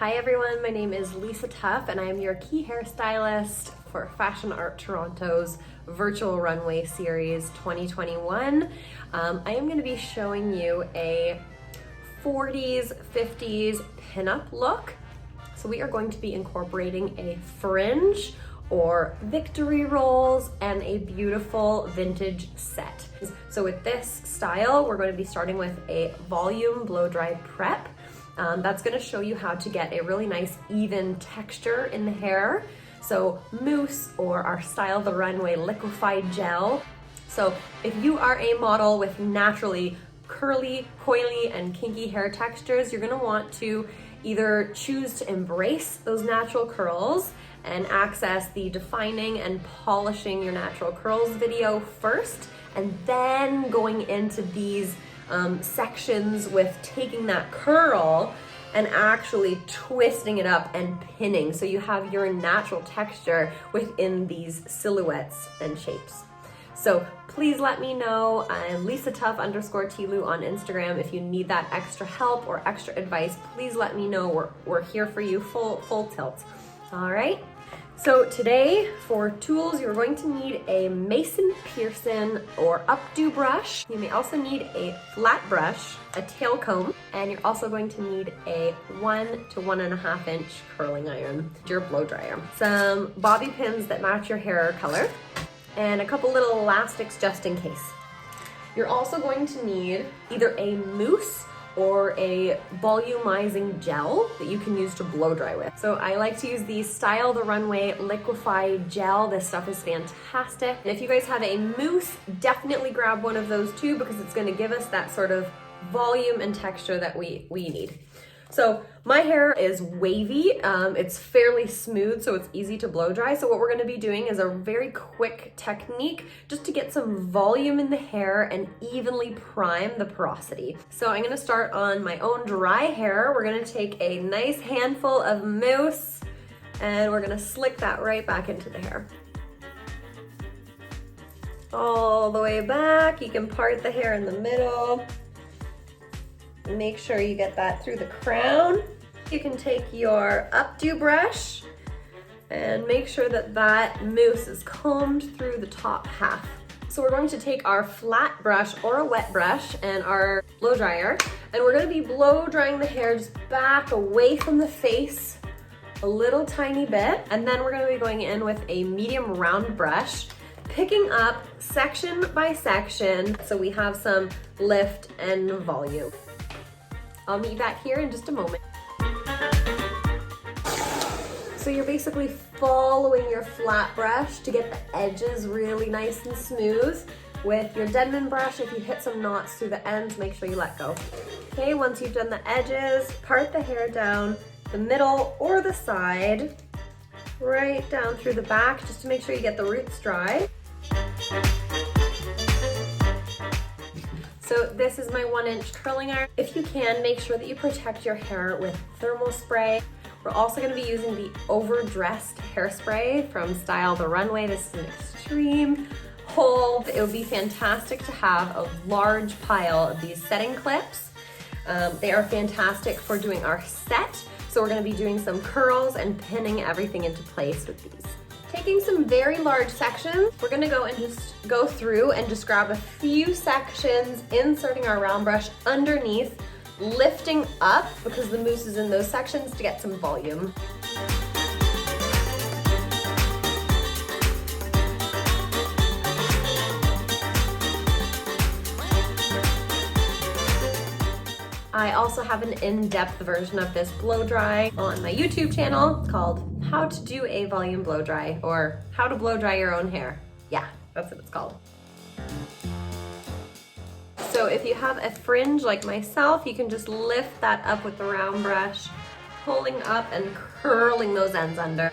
Hi everyone, my name is Lisa Tuff and I am your key hairstylist for Fashion Art Toronto's virtual runway series 2021. I am going to be showing you a 40s, 50s pinup look. So we are going to be incorporating a fringe or victory rolls and a beautiful vintage set. So with this style, we're going to be starting with a volume blow dry prep. That's going to show you how to get a really nice even texture in the hair. So mousse or our Style the Runway liquefied gel. So if you are a model with naturally curly, coily, and kinky hair textures, you're going to want to either choose to embrace those natural curls and access the defining and polishing your natural curls video first, and then going into these sections with taking that curl and actually twisting it up and pinning so you have your natural texture within these silhouettes and shapes. So please let me know. I'm Lisa Tuff _Tilu on Instagram. If you need that extra help or extra advice, please let me know. We're here for you, full tilt. All right. So today for tools, you're going to need a Mason Pearson or updo brush. You may also need a flat brush, a tail comb, and you're also going to need a 1 to 1.5 inch curling iron, your blow dryer, some bobby pins that match your hair color, and a couple little elastics just in case. You're also going to need either a mousse or a volumizing gel that you can use to blow dry with. So I like to use the Style the Runway liquefied gel. This stuff is fantastic. And if you guys have a mousse, definitely grab one of those too, because it's gonna give us that sort of volume and texture that we need. So my hair is wavy, it's fairly smooth, so it's easy to blow dry. So what we're gonna be doing is a very quick technique just to get some volume in the hair and evenly prime the porosity. So I'm gonna start on my own dry hair. We're gonna take a nice handful of mousse and we're gonna slick that right back into the hair. All the way back, you can part the hair in the middle. Make sure you get that through the crown. You can take your updo brush and make sure that that mousse is combed through the top half. So we're going to take our flat brush or a wet brush and our blow dryer, and we're going to be blow drying the hair just back away from the face a little tiny bit, and then we're going to be going in with a medium round brush, picking up section by section so we have some lift and volume. I'll meet back here in just a moment. So you're basically following your flat brush to get the edges really nice and smooth. With your Denman brush, if you hit some knots through the ends, make sure you let go. Okay, once you've done the edges, part the hair down the middle or the side, right down through the back, just to make sure you get the roots dry. So this is my 1 inch curling iron. If you can, make sure that you protect your hair with thermal spray. We're also going to be using the overdressed hairspray from Style the Runway. This is an extreme hold. It would be fantastic to have a large pile of these setting clips. They are fantastic for doing our set. So we're going to be doing some curls and pinning everything into place with these. Taking some very large sections, we're gonna go and just go through and just grab a few sections, inserting our round brush underneath, lifting up because the mousse is in those sections to get some volume. I also have an in-depth version of this blow dry on my YouTube channel called How to Do a Volume Blow Dry, or How to Blow Dry Your Own Hair. Yeah, that's what it's called. So if you have a fringe like myself, you can just lift that up with the round brush, pulling up and curling those ends under.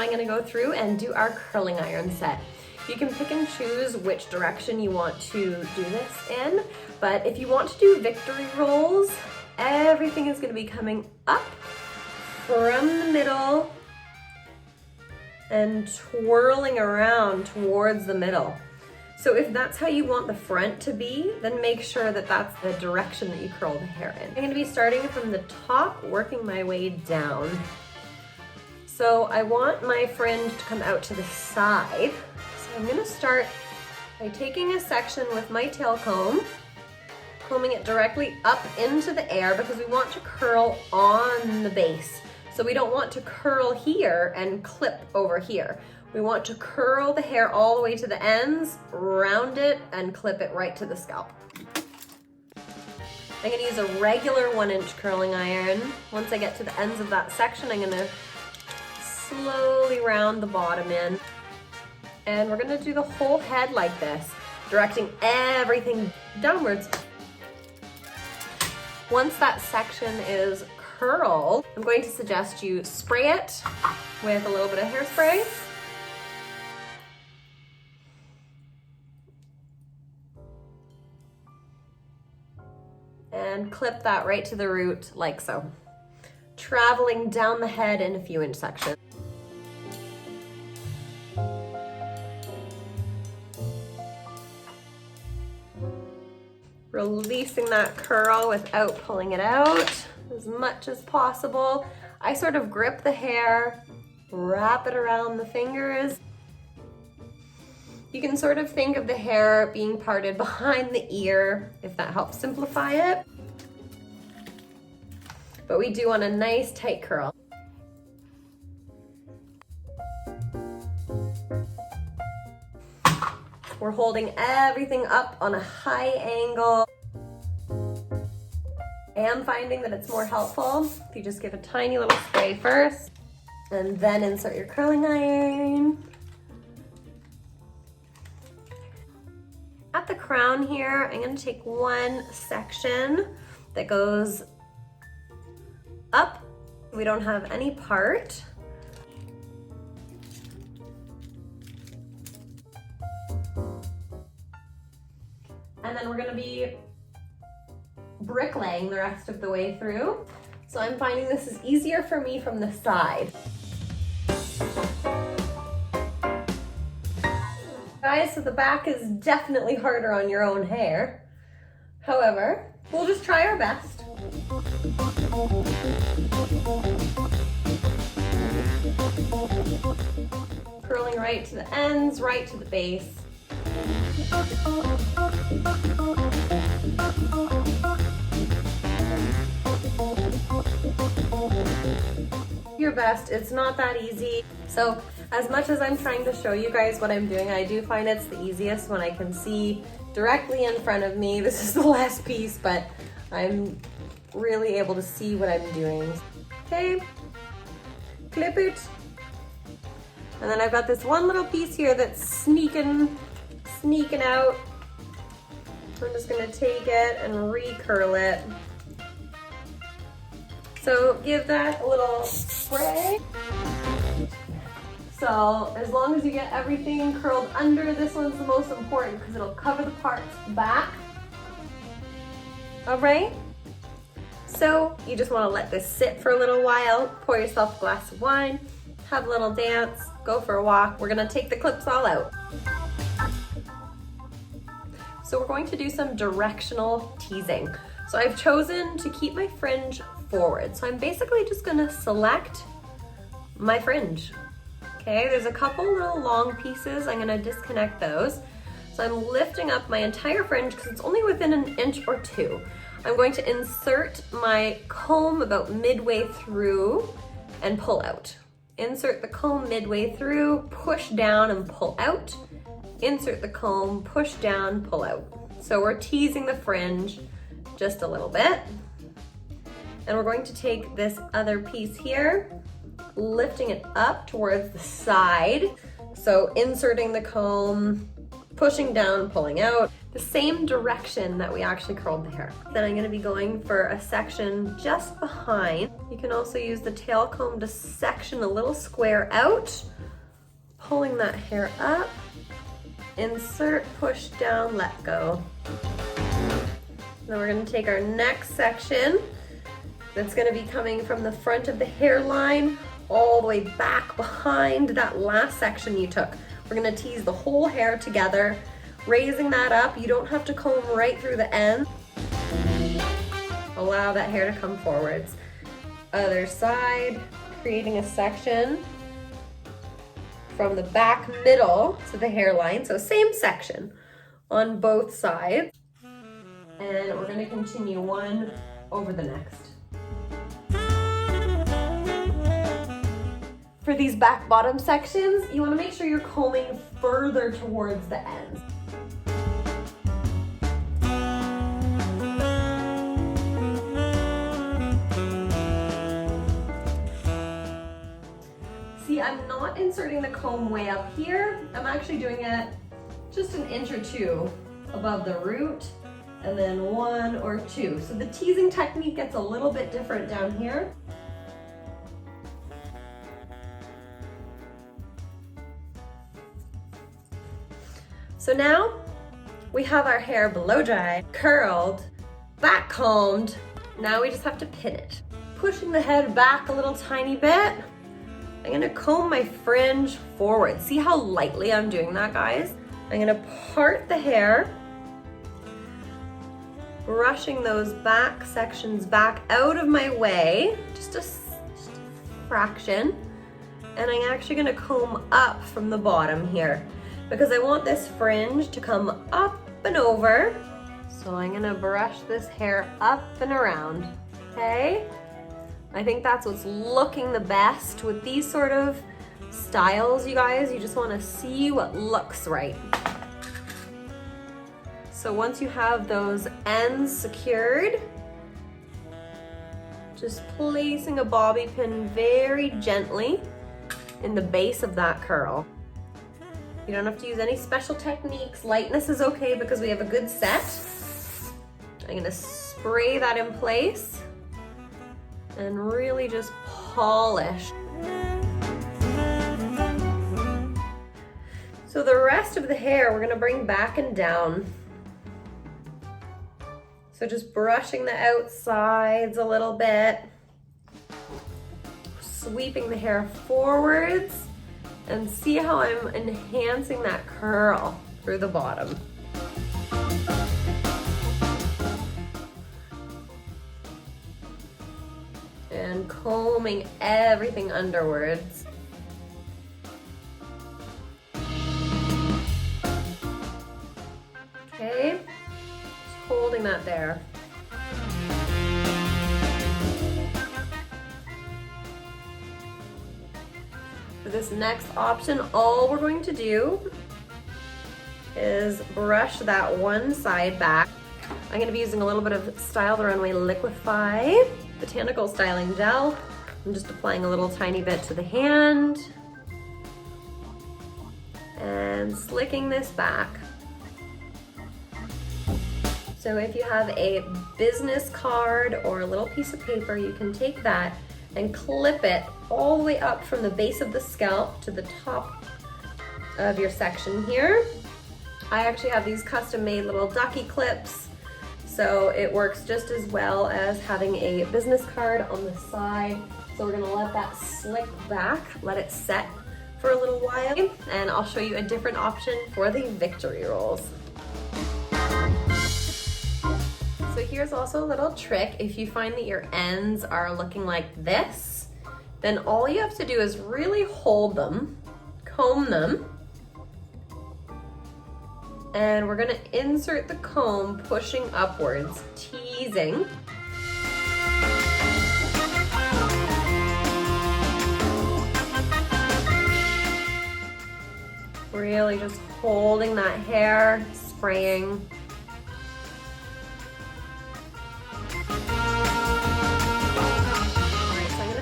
now I'm gonna go through and do our curling iron set. You can pick and choose which direction you want to do this in, but if you want to do victory rolls, everything is gonna be coming up from the middle and twirling around towards the middle. So if that's how you want the front to be, then make sure that that's the direction that you curl the hair in. I'm gonna be starting from the top, working my way down. So I want my fringe to come out to the side. So I'm gonna start by taking a section with my tail comb, combing it directly up into the air because we want to curl on the base. So we don't want to curl here and clip over here. We want to curl the hair all the way to the ends, round it, and clip it right to the scalp. I'm gonna use a regular 1-inch curling iron. Once I get to the ends of that section, I'm gonna slowly round the bottom in. And we're gonna do the whole head like this, directing everything downwards. Once that section is curled, I'm going to suggest you spray it with a little bit of hairspray. And clip that right to the root like so, traveling down the head in a few inch sections. Releasing that curl without pulling it out as much as possible. I sort of grip the hair, wrap it around the fingers. You can sort of think of the hair being parted behind the ear, if that helps simplify it. But we do want a nice tight curl. We're holding everything up on a high angle. I am finding that it's more helpful if you just give a tiny little spray first and then insert your curling iron. At the crown here, I'm going to take one section that goes up. We don't have any part. And then we're going to be bricklaying the rest of the way through. So I'm finding this is easier for me from the side. Guys, so the back is definitely harder on your own hair. However, we'll just try our best. Curling right to the ends, right to the base. Your best, it's not that easy. So as much as I'm trying to show you guys what I'm doing, I do find it's the easiest when I can see directly in front of me. This is the last piece, but I'm really able to see what I'm doing. Okay, clip it. And then I've got this one little piece here that's sneaking out. I'm just gonna take it and re-curl it. So give that a little spray. So as long as you get everything curled under, this one's the most important because it'll cover the parts back. All right. So you just want to let this sit for a little while, pour yourself a glass of wine, have a little dance, go for a walk. We're gonna take the clips all out. So we're going to do some directional teasing. So I've chosen to keep my fringe forward. So I'm basically just gonna select my fringe. Okay, there's a couple little long pieces. I'm gonna disconnect those. So I'm lifting up my entire fringe because it's only within an inch or two. I'm going to insert my comb about midway through and pull out. Insert the comb midway through, push down and pull out. Insert the comb, push down, pull out. So we're teasing the fringe just a little bit. And we're going to take this other piece here, lifting it up towards the side. So inserting the comb, pushing down, pulling out. the same direction that we actually curled the hair. Then I'm gonna be going for a section just behind. You can also use the tail comb to section a little square out, pulling that hair up, insert, push down, let go. Then we're gonna take our next section that's gonna be coming from the front of the hairline all the way back behind that last section you took. We're gonna tease the whole hair together, raising that up. You don't have to comb right through the end. Allow that hair to come forwards. Other side, creating a section from the back middle to the hairline. So same section on both sides. And we're gonna continue one over the next. For these back bottom sections, you wanna make sure you're combing further towards the ends. See, I'm not inserting the comb way up here. I'm actually doing it just an inch or two above the root, and then 1 or 2. So the teasing technique gets a little bit different down here. So now we have our hair blow dry, curled, back combed. Now we just have to pin it. Pushing the head back a little tiny bit. I'm gonna comb my fringe forward. See how lightly I'm doing that, guys? I'm gonna part the hair, brushing those back sections back out of my way, just a fraction. And I'm actually gonna comb up from the bottom here because I want this fringe to come up and over. So I'm gonna brush this hair up and around, okay? I think that's what's looking the best with these sort of styles, you guys. You just wanna see what looks right. So once you have those ends secured, just placing a bobby pin very gently in the base of that curl. You don't have to use any special techniques. Lightness is okay because we have a good set. I'm gonna spray that in place and really just polish. So the rest of the hair we're gonna bring back and down. So just brushing the outsides a little bit, sweeping the hair forwards, and see how I'm enhancing that curl through the bottom. And combing everything underwards. Okay, just holding that there. For this next option, all we're going to do is brush that one side back. I'm going to be using a little bit of Style the Runway Liquify Botanical Styling Gel. I'm just applying a little tiny bit to the hand and slicking this back. So if you have a business card or a little piece of paper, you can take that and clip it all the way up from the base of the scalp to the top of your section here. I actually have these custom made little ducky clips, so it works just as well as having a business card on the side. So we're gonna let that slick back, let it set for a little while, and I'll show you a different option for the victory rolls. So here's also a little trick. If you find that your ends are looking like this, then all you have to do is really hold them, comb them, and we're gonna insert the comb pushing upwards, teasing. Really just holding that hair, spraying.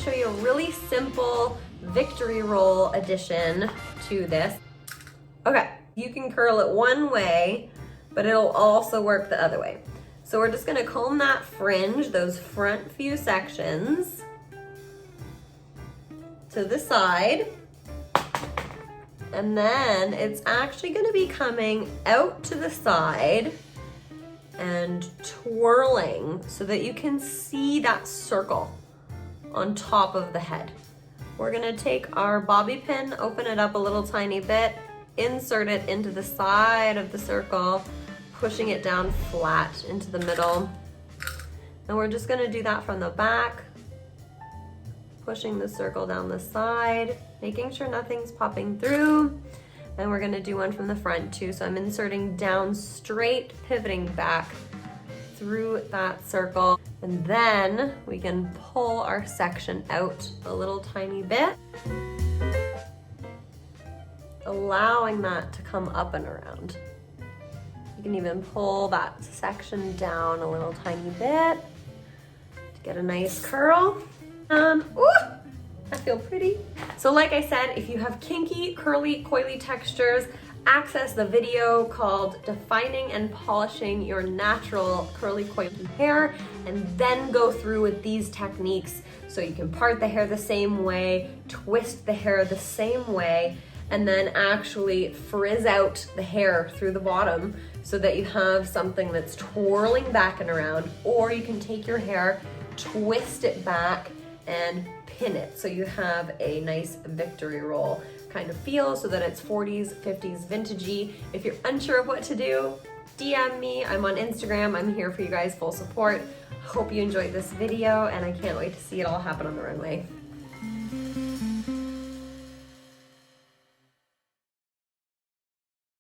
Show you a really simple victory roll addition to this. Okay, you can curl it one way but it'll also work the other way. So we're just gonna comb that fringe, those front few sections, to the side. And then it's actually gonna be coming out to the side and twirling so that you can see that circle on top of the head. We're gonna take our bobby pin, open it up a little tiny bit, insert it into the side of the circle, pushing it down flat into the middle. And we're just gonna do that from the back, pushing the circle down the side, making sure nothing's popping through. And we're gonna do one from the front too. So I'm inserting down straight, pivoting back through that circle. And then we can pull our section out a little tiny bit, allowing that to come up and around. You can even pull that section down a little tiny bit to get a nice curl. Ooh, I feel pretty. So like I said, if you have kinky, curly, coily textures, access the video called Defining and Polishing Your Natural Curly Coily Hair, and then go through with these techniques so you can part the hair the same way, twist the hair the same way, and then actually frizz out the hair through the bottom so that you have something that's twirling back and around, or you can take your hair, twist it back, and pin it so you have a nice victory roll kind of feel so that it's 40s, 50s, vintagey. If you're unsure of what to do, DM me. I'm on Instagram. I'm here for you guys, full support. Hope you enjoyed this video, and I can't wait to see it all happen on the runway.